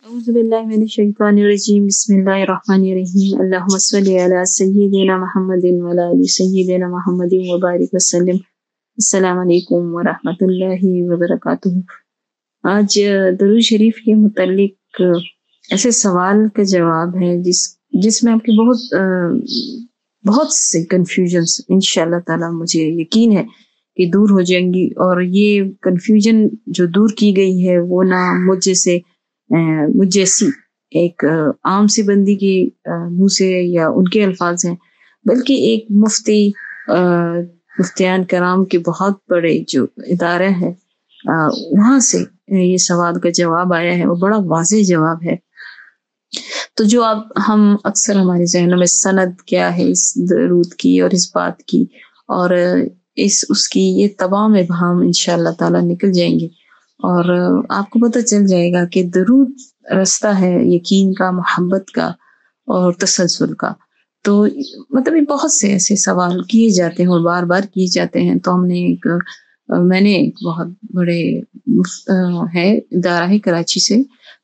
أعوذ بالله من الشيطان الرجيم بسم الله الرحمن الرحيم اللهم صل على سيدنا محمد وعلى آل سيدنا محمد وبارك وسلم السلام علیکم ورحمۃ اللہ وبرکاتہ۔ آج درود شریف کے متعلق ایسے سوال کا جواب ہے جس میں آپ کی بہت سے کنفیوژنس انشاءاللہ تعالی مجھے یقین ہے کہ دور ہو جائیں گی، اور یہ کنفیوژن جو دور کی گئی ہے وہ نہ مجھ جیسی ایک عام سی بندی کی منہ سے یا ان کے الفاظ ہیں، بلکہ ایک مفتیان کرام کے بہت بڑے جو ادارہ ہے وہاں سے یہ سوال کا جواب آیا ہے، وہ بڑا واضح جواب ہے۔ تو جو اب ہم اکثر ہمارے ذہنوں میں سند کیا ہے اس درود کی اور اس بات کی اور اس کی یہ تمام ابہام انشاءاللہ تعالی نکل جائیں گے، اور آپ کو پتہ چل جائے گا کہ درود رستہ ہے یقین کا، محبت کا اور تسلسل کا۔ تو مطلب یہ بہت سے ایسے سوال کیے جاتے ہیں اور بار بار کیے جاتے ہیں، تو میں نے ایک بہت بڑے ادارہ ہے کراچی سے،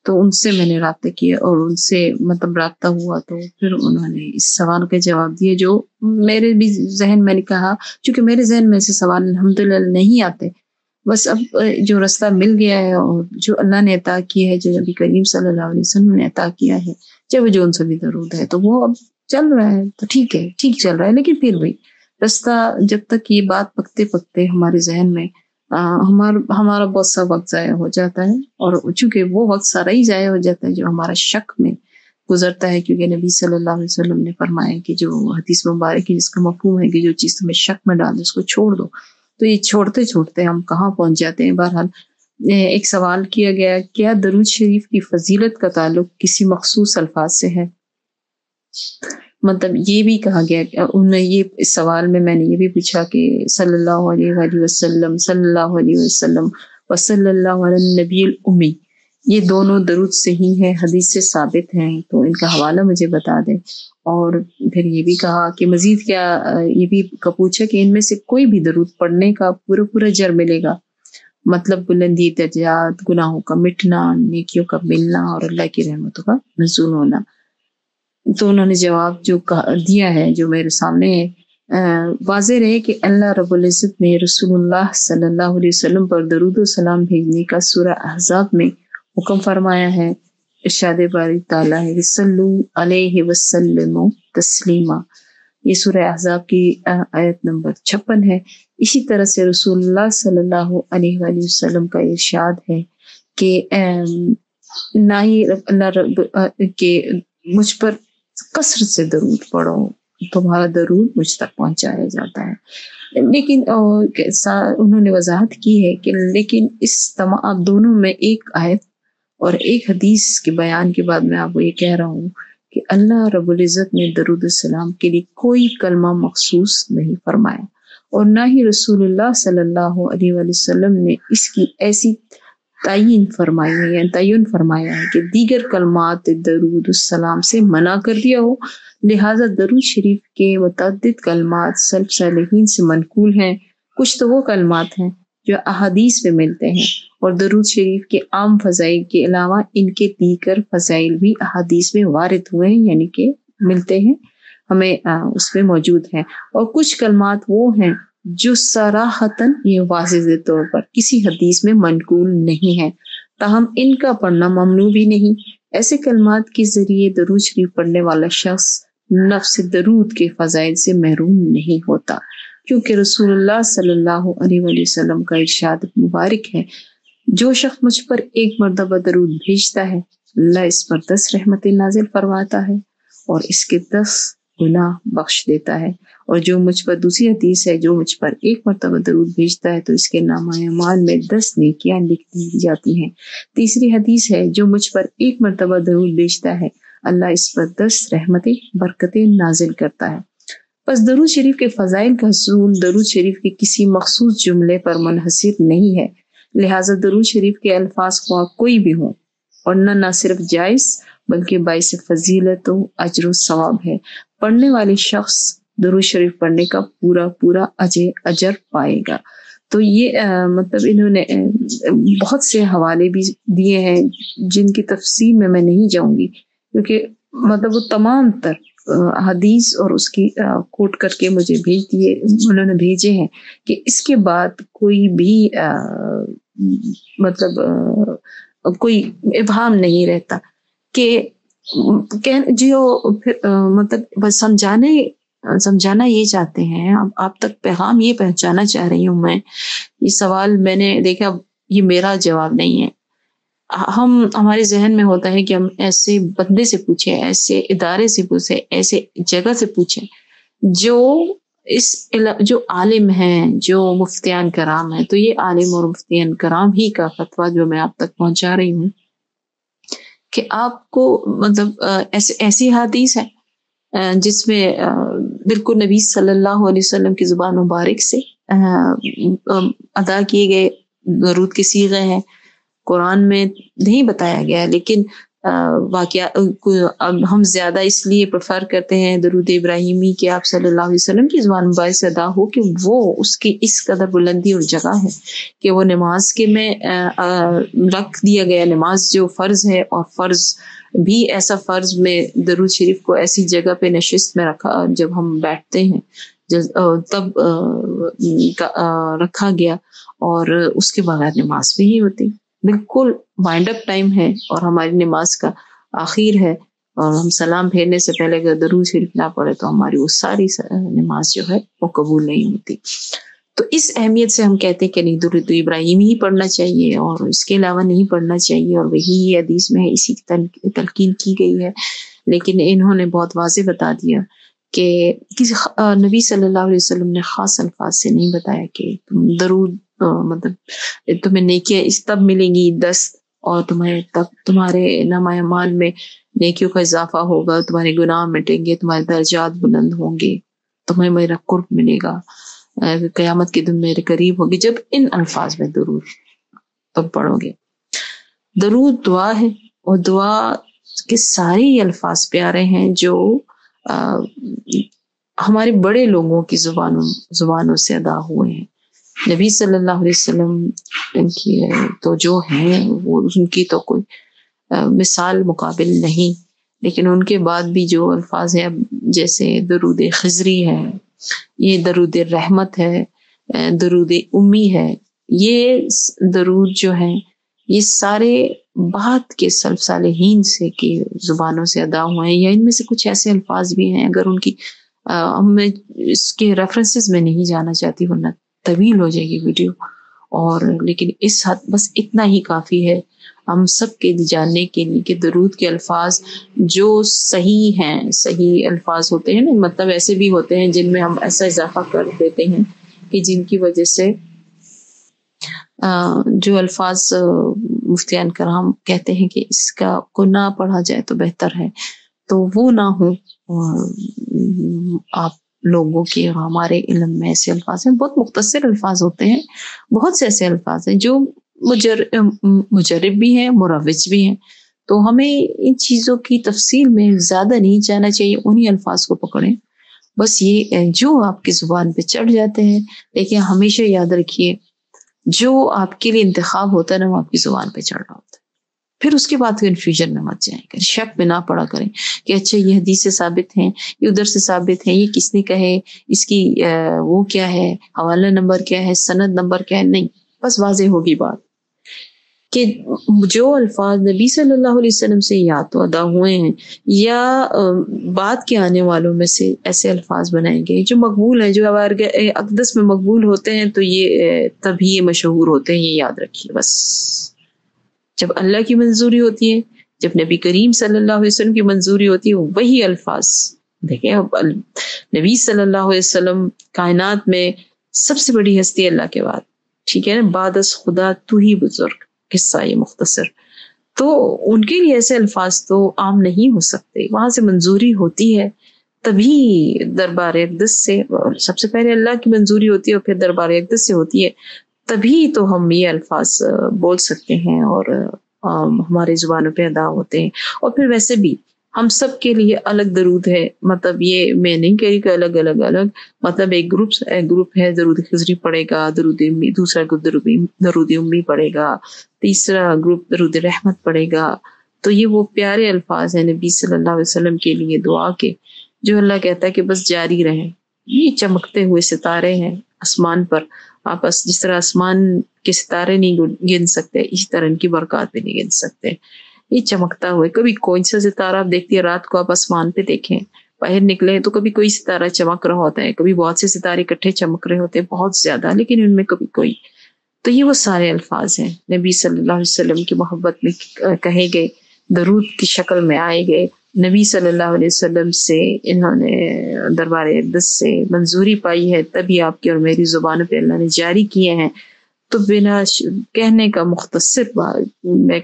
تو ان سے میں نے رابطہ کیا اور ان سے مطلب رابطہ ہوا، تو پھر انہوں نے اس سوال کا جواب دیا جو میرے بھی ذہن میں نے کہا، چونکہ میرے ذہن میں ایسے سوال الحمدللہ نہیں آتے، بس اب جو رستہ مل گیا ہے اور جو اللہ نے عطا کیا ہے، جو نبی کریم صلی اللہ علیہ وسلم نے عطا کیا ہے، چاہے وہ جو ان سے بھی درود ہے، تو وہ اب چل رہا ہے، تو ٹھیک ہے، ٹھیک چل رہا ہے۔ لیکن پھر بھی رستہ جب تک یہ بات پکتے پکتے ہمارے ذہن میں ہمارا بہت سا وقت ضائع ہو جاتا ہے، اور چونکہ وہ وقت سارا ہی ضائع ہو جاتا ہے جو ہمارا شک میں گزرتا ہے، کیونکہ نبی صلی اللہ علیہ وسلم نے فرمایا کہ جو حدیث مبارک ہے جس کا مفہوم ہے کہ جو چیز تمہیں شک میں ڈال دو اس کو چھوڑ دو، تو یہ چھوڑتے چھوڑتے ہم کہاں پہنچ جاتے ہیں۔ بہرحال ایک سوال کیا گیا، کیا درود شریف کی فضیلت کا تعلق کسی مخصوص الفاظ سے ہے؟ مطلب یہ بھی کہا گیا، اس سوال میں نے یہ بھی پوچھا کہ صلی اللہ علیہ وآلہ وسلم، صلی اللہ علیہ وسلم و صلی اللہ علی النبی الامی، یہ دونوں درود صحیح ہیں، حدیث سے ثابت ہیں، تو ان کا حوالہ مجھے بتا دیں۔ اور پھر یہ بھی کہا کہ مزید کیا، یہ بھی پوچھا کہ ان میں سے کوئی بھی درود پڑھنے کا پورا اجر ملے گا، مطلب بلندی درجات، گناہوں کا مٹنا، نیکیوں کا ملنا اور اللہ کی رحمتوں کا نزول ہونا۔ تو انہوں نے جواب جو دیا ہے جو میرے سامنے ہے، واضح رہے کہ اللہ رب العزت نے رسول اللہ صلی اللہ علیہ وسلم پر درود و سلام بھیجنے کا سورہ احزاب میں حکم فرمایا ہے۔ ارشاد باری تعالیٰ ہے صلو علیہ وسلم تسلیما، یہ سورہ احزاب کی آیت نمبر 56 ہے۔ اسی طرح سے رسول اللہ صلی اللہ علیہ وآلہ وسلم کا ارشاد ہے کہ نہ ہی اللہ رب کہ مجھ پر کثرت سے درود پڑھو، تمہارا درود مجھ تک پہنچایا جاتا ہے۔ لیکن انہوں نے وضاحت کی ہے کہ لیکن اس تمام دونوں میں ایک آیت اور ایک حدیث کے بیان کے بعد میں آپ کو یہ کہہ رہا ہوں کہ اللہ رب العزت نے درود السلام کے لیے کوئی کلمہ مخصوص نہیں فرمایا، اور نہ ہی رسول اللہ صلی اللہ علیہ وآلہ وسلم نے اس کی ایسی تعین فرمایا ہے کہ دیگر کلمات درود السلام سے منع کر دیا ہو، لہٰذا درود شریف کے متعدد کلمات سلف صالحین سے منقول ہیں۔ کچھ تو وہ کلمات ہیں جو احادیث میں ملتے ہیں، اور درود شریف کے عام فضائل کے علاوہ ان کے دیگر فضائل بھی احادیث میں وارد ہوئے ہیں، یعنی کہ ملتے ہیں ہمیں، اس میں موجود ہیں۔ اور کچھ کلمات وہ ہیں جو صراحتاً یہ واضح طور پر کسی حدیث میں منقول نہیں ہے، تاہم ان کا پڑھنا ممنوع بھی نہیں۔ ایسے کلمات کے ذریعے درود شریف پڑھنے والا شخص نفس درود کے فضائل سے محروم نہیں ہوتا، کیونکہ رسول اللہ صلی اللہ علیہ وآلہ وسلم کا ارشاد مبارک ہے، جو شخص مجھ پر ایک مرتبہ درود بھیجتا ہے اللہ اس پر 10 رحمتیں نازل فرماتا ہے اور اس کے 10 گناہ بخش دیتا ہے، اور جو مجھ پر دوسری حدیث ہے، جو مجھ پر ایک مرتبہ درود بھیجتا ہے تو اس کے نامہ اعمال میں 10 نیکیاں لکھ دی جاتی ہیں۔ تیسری حدیث ہے، جو مجھ پر ایک مرتبہ درود بھیجتا ہے اللہ اس پر 10 رحمتیں برکتیں نازل کرتا ہے۔ بس درود شریف کے فضائل کا حصول درود شریف کے کسی مخصوص جملے پر منحصر نہیں ہے، لہٰذا درود شریف کے الفاظ خواہ کوئی بھی ہوں اور نہ صرف جائز بلکہ باعث فضیلت و اجر و ثواب ہے۔ پڑھنے والے شخص درود شریف پڑھنے کا پورا اجر پائے گا۔ تو یہ مطلب انہوں نے بہت سے حوالے بھی دیے ہیں جن کی تفصیل میں نہیں جاؤں گی، کیونکہ مطلب وہ تمام تر حدیث اور اس کی کوٹ کر کے مجھے بھیج دیے، انہوں نے بھیجے ہیں کہ اس کے بعد کوئی بھی مطلب کوئی ابہام نہیں رہتا کہ جو مطلب بس سمجھانا یہ چاہتے ہیں، آپ تک پیغام یہ پہنچانا چاہ رہی ہوں میں. یہ سوال میں نے دیکھا، یہ میرا جواب نہیں ہے. ہمارے ذہن میں ہوتا ہے کہ ہم ایسے بندے سے پوچھیں، ایسے ادارے سے پوچھیں، ایسے جگہ سے پوچھیں جو عالم ہیں، جو مفتیان کرام ہیں. تو یہ عالم اور مفتیان کرام ہی کا فتویٰ جو میں آپ تک پہنچا رہی ہوں کہ آپ کو مطلب ایسی حدیث ہے جس میں بالکل نبی صلی اللہ علیہ وسلم کی زبان مبارک سے ادا کیے گئے درود کے صیغے ہیں. قرآن میں نہیں بتایا گیا، لیکن ہم زیادہ اس لیے پریفر کرتے ہیں درود ابراہیمی کہ آپ صلی اللہ علیہ وسلم کی زبان مبارک سے ادا ہو، کہ وہ اس کی اس قدر بلندی اور جگہ ہے کہ وہ نماز کے میں رکھ دیا گیا. نماز جو فرض ہے، اور فرض بھی ایسا فرض میں درود شریف کو ایسی جگہ پہ نشست میں رکھا جب ہم بیٹھتے ہیں تب رکھا گیا، اور اس کے بغیر نماز بھی نہیں ہوتی. بالکل وائنڈ اپ ٹائم ہے اور ہماری نماز کا آخر ہے، اور ہم سلام پھیرنے سے پہلے اگر درود شریف نہ پڑھے تو ہماری وہ ساری نماز جو ہے وہ قبول نہیں ہوتی. تو اس اہمیت سے ہم کہتے ہیں کہ نہیں، درود ابراہیمی ہی پڑھنا چاہیے اور اس کے علاوہ نہیں پڑھنا چاہیے، اور وہی حدیث میں ہے، اسی کی تلقین کی گئی ہے. لیکن انہوں نے بہت واضح بتا دیا کہ نبی صلی اللہ علیہ وسلم نے خاص الفاظ سے نہیں بتایا کہ تم درود مطلب تمہیں نیکیاں اس تب ملیں گی 10، اور تمہارے نامہ اعمال میں نیکیوں کا اضافہ ہوگا، تمہارے گناہ مٹیں گے، تمہارے درجات بلند ہوں گے، تمہیں میرا قرب ملے گا، قیامت کے دن میرے قریب ہوگی جب ان الفاظ میں درود تم پڑھو گے. درود دعا ہے، اور دعا کے سارے الفاظ پیارے ہیں جو ہمارے بڑے لوگوں کی زبانوں سے ادا ہوئے ہیں. نبی صلی اللہ علیہ وسلم کی تو جو ہیں وہ ان کی تو کوئی مثال مقابل نہیں، لیکن ان کے بعد بھی جو الفاظ ہیں جیسے درود خضری ہے، یہ درود رحمت ہے، درود امی ہے، یہ درود جو ہیں یہ سارے بعد کے سلف صالحین سے کی زبانوں سے ادا ہوئے ہیں، یا ان میں سے کچھ ایسے الفاظ بھی ہیں اگر ان کی میں اس کے ریفرنسز میں نہیں جانا چاہتی ورنہ طویل ہو جائے گی ویڈیو، اور لیکن اس حد بس اتنا ہی کافی ہے ہم سب کے جاننے کے لیے کہ درود کے الفاظ جو صحیح ہیں، صحیح الفاظ ہوتے ہیں نا، مطلب ایسے بھی ہوتے ہیں جن میں ہم ایسا اضافہ کر دیتے ہیں کہ جن کی وجہ سے جو الفاظ مفتیان کرام کہتے ہیں کہ اس کا کو نہ پڑھا جائے تو بہتر ہے، تو وہ نہ ہو. آپ لوگوں کے اور ہمارے علم میں ایسے الفاظ ہیں، بہت مختصر الفاظ ہوتے ہیں، بہت سے ایسے الفاظ ہیں جو مجرب بھی ہیں، مروج بھی ہیں. تو ہمیں ان چیزوں کی تفصیل میں زیادہ نہیں جانا چاہیے، انہی الفاظ کو پکڑیں. بس یہ جو آپ کی زبان پہ چڑھ جاتے ہیں، لیکن ہمیشہ یاد رکھیے جو آپ کے لیے انتخاب ہوتا ہے نا وہ آپ کی زبان پہ چڑھ رہا ہوتا ہے. پھر اس کے بعد کنفیوژن میں مت جائیں کریں، شک میں نہ پڑا کریں کہ اچھا یہ حدیث سے ثابت ہیں، یہ ادھر سے ثابت ہیں، یہ کس نے کہے، اس کی وہ کیا ہے، حوالہ نمبر کیا ہے، سند نمبر کیا ہے. نہیں، بس واضح ہوگی بات کہ جو الفاظ نبی صلی اللہ علیہ وسلم سے یا تو ادا ہوئے ہیں یا بعد کے آنے والوں میں سے ایسے الفاظ بنائے گئے جو مقبول ہیں، جو اقدس میں مقبول ہوتے ہیں، تو یہ تبھی یہ مشہور ہوتے ہیں. یہ یاد رکھیے. بس جب اللہ کی منظوری ہوتی ہے، جب نبی کریم صلی اللہ علیہ وسلم کی منظوری ہوتی ہے، وہی الفاظ. دیکھیں اب نبی صلی اللہ علیہ وسلم کائنات میں سب سے بڑی ہستی اللہ کے بعد، ٹھیک ہے نا، بعد از خدا تو ہی بزرگ، قصہ یہ مختصر. تو ان کے لیے ایسے الفاظ تو عام نہیں ہو سکتے، وہاں سے منظوری ہوتی ہے تبھی دربار اقدس سے، سب سے پہلے اللہ کی منظوری ہوتی ہے اور پھر دربار اقدس سے ہوتی ہے، تبھی تو ہم یہ الفاظ بول سکتے ہیں اور ہمارے زبانوں پہ ادا ہوتے ہیں. اور پھر ویسے بھی ہم سب کے لیے الگ درود ہے. مطلب یہ میں نہیں کہہ رہی کہ الگ الگ الگ، مطلب ایک گروپ ہے درود خضری پڑھے گا، درود امی، دوسرا گروپ درود امی پڑھے گا، تیسرا گروپ درود رحمت پڑھے گا. تو یہ وہ پیارے الفاظ ہیں نبی صلی اللہ علیہ وسلم کے لیے دعا کے، جو اللہ کہتا ہے کہ بس جاری رہیں. یہ چمکتے ہوئے ستارے ہیں آسمان پر، آپ جس طرح آسمان کے ستارے نہیں گن سکتے، اسی طرح ان کی برکات بھی نہیں گن سکتے. یہ چمکتا ہوئے، کبھی کوئی سا ستارہ آپ دیکھتی ہے رات کو، آپ آسمان پہ دیکھیں، باہر نکلے تو کبھی کوئی ستارہ چمک رہا ہوتا ہے، کبھی بہت سے ستارے اکٹھے چمک رہے ہوتے ہیں بہت زیادہ، لیکن ان میں کبھی کوئی. تو یہ وہ سارے الفاظ ہیں نبی صلی اللہ علیہ وسلم کی محبت میں کہے گئے، درود کی شکل میں آئے گئے. نبی صلی اللہ علیہ وسلم سے انہوں نے دربار اقدس سے منظوری پائی ہے، تبھی آپ کی اور میری زبان پہ اللہ نے جاری کیے ہیں. تو بنا کہنے کا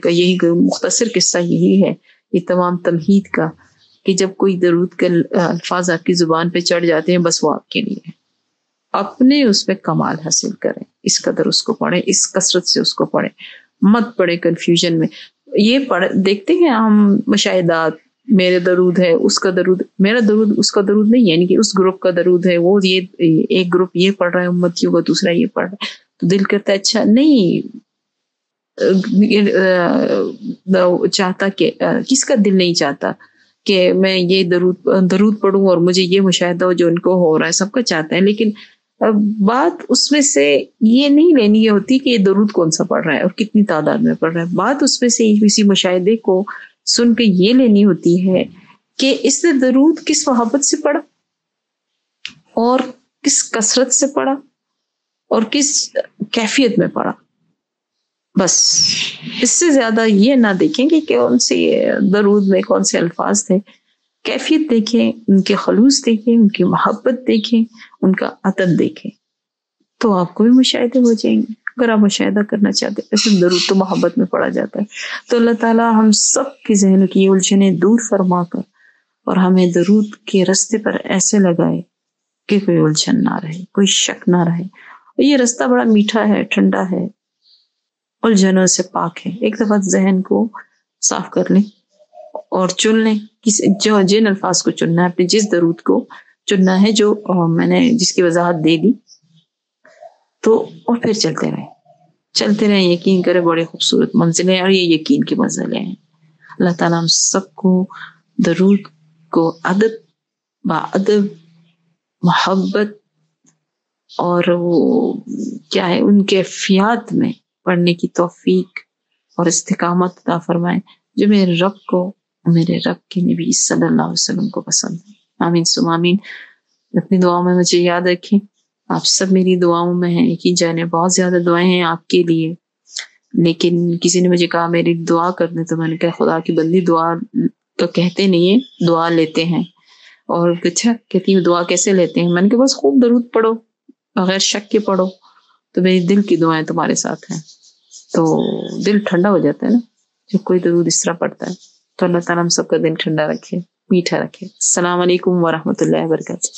یہی مختصر قصہ یہی ہے یہ تمام تمہید کا، کہ جب کوئی درود کے الفاظ آپ کی زبان پہ چڑھ جاتے ہیں، بس وہ آپ کے لیے ہے. اپنے اس میں کمال حاصل کریں، اس قدر اس کو پڑھیں، اس کثرت سے اس کو پڑھیں، مت پڑھیں کنفیوژن میں. یہ دیکھتے ہیں ہم مشاہدات، میرے درود ہے، اس کا درود، میرا درود اس کا درود نہیں، یعنی کہ اس گروپ کا درود ہے، وہ یہ ایک گروپ یہ پڑھ رہا ہے امتیوں کا، دوسرا یہ پڑھ رہا ہے، تو دل کرتا ہے اچھا نہیں چاہتا کہ کس کا دل نہیں چاہتا کہ میں یہ درود پڑھوں اور مجھے یہ مشاہدہ ہو جو ان کو ہو رہا ہے، سب کا چاہتا ہے. لیکن بات اس میں سے یہ نہیں لینی ہوتی کہ یہ درود کون سا پڑھ رہا ہے اور کتنی تعداد میں پڑھ رہا ہے. بات اس میں سے کسی مشاہدے کو سن کے یہ لینی ہوتی ہے کہ اس نے درود کس محبت سے پڑھا اور کس کثرت سے پڑھا اور کس کیفیت میں پڑھا. بس اس سے زیادہ یہ نہ دیکھیں کہ کون سے درود میں کون سے الفاظ تھے، کیفیت دیکھیں، ان کے خلوص دیکھیں، ان کی محبت دیکھیں، ان کا عدد دیکھیں، تو آپ کو بھی مشاہدے ہو جائیں گے. اگر آپ مشاہدہ کرنا چاہتے ہیں، ایسے درود تو محبت میں پڑھا جاتا ہے. تو اللہ تعالیٰ ہم سب کی ذہن کی الجھنیں دور فرما کر اور ہمیں درود کے رستے پر ایسے لگائے کہ کوئی الجھن نہ رہے، کوئی شک نہ رہے. اور یہ رستہ بڑا میٹھا ہے، ٹھنڈا ہے، الجھنوں سے پاک ہے. ایک دفعہ ذہن کو صاف کر لیں اور چن لیں جن الفاظ کو چننا ہے، اپنے جس درود کو چننا ہے جو میں نے جس کی وضاحت دے دی، تو اور پھر چلتے رہیں. یقین کریں بڑے خوبصورت منزلیں اور یہ یقین کی منزلیں ہیں. اللہ تعالیٰ ہم سب کو درود کو ادب محبت اور وہ کیا ہے ان کیفیات میں پڑھنے کی توفیق اور استقامت عطا فرمائیں، جو میرے رب کے نبی صلی اللہ علیہ وسلم کو پسند ہے. آمین ثم آمین. اپنی دعاؤں میں مجھے یاد رکھیں. آپ سب میری دعاؤں میں ہیں، یقین جانے بہت زیادہ دعائیں ہیں آپ کے لیے، لیکن کسی نے مجھے کہا میری دعا کرنے، تو میں نے کہا خدا کی بندی دعا تو کہتے نہیں ہیں، دعا لیتے ہیں. اور اچھا کہتی ہیں دعا کیسے لیتے ہیں؟ میں نے کہا بس خوب درود پڑھو، بغیر شک کے پڑھو، تو میری دل کی دعائیں تمہارے ساتھ ہیں. تو دل ٹھنڈا ہو جاتا ہے نا جب کوئی درود اس طرح پڑھتا ہے. تو اللہ تعالیٰ ہم سب کا دل ٹھنڈا رکھے، میٹھا رکھے. السلام علیکم ورحمۃ اللہ وبرکاتہ.